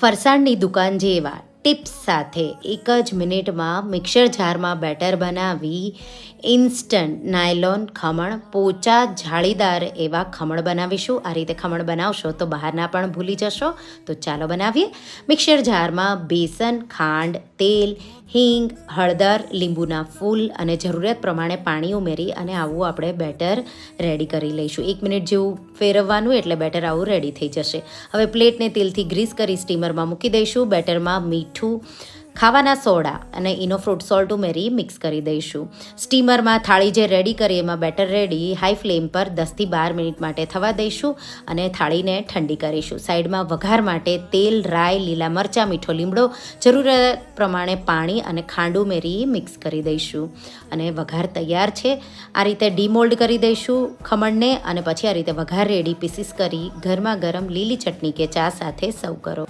ફરસાણની દુકાન જેવા ટિપ્સ સાથે એક જ મિનિટમાં મિક્સર જારમાં બેટર બનાવી ઇન્સ્ટન્ટ નાયલોન ખમણ પોચા જાળીદાર એવા ખમણ બનાવીશું. આ રીતે ખમણ બનાવશો તો બહારના પણ ભૂલી જશો. તો ચાલો બનાવીએ. મિક્સર જારમાં બેસન, ખાંડ, તેલ, હિંગ, હળદર, લીંબુના ફૂલ અને જરૂરિયાત પ્રમાણે પાણી ઉમેરી અને આવું આપણે બેટર રેડી કરી લઈશું. 1 મિનિટ જેવું ફેરવવાનું એટલે બેટર આવું રેડી થઈ જશે. હવે પ્લેટને તેલથી ગ્રીસ કરી સ્ટીમરમાં મૂકી દઈશું. બેટરમાં મીઠું, ખાવાના સોડા અને ઇનો ફ્રૂટ સોલ્ટ ઉમેરી મિક્સ કરી દઈશું. સ્ટીમરમાં થાળી જે રેડી કરી એમાં બેટર રેડી હાઈ ફ્લેમ પર 10થી 12 મિનિટ માટે થવા દઈશું અને થાળીને ઠંડી કરીશું. સાઈડમાં વઘાર માટે તેલ, રાઈ, લીલા મરચાં, મીઠો લીમડો, જરૂરિયાત પ્રમાણે પાણી અને ખાંડ ઉમેરી મિક્સ કરી દઈશું અને વઘાર તૈયાર છે. આ રીતે ડીમોલ્ડ કરી દઈશું ખમણને અને પછી આ રીતે વઘાર રેડી પીસીસ કરી ગરમા ગરમ લીલી ચટણી કે ચા સાથે સર્વ કરો.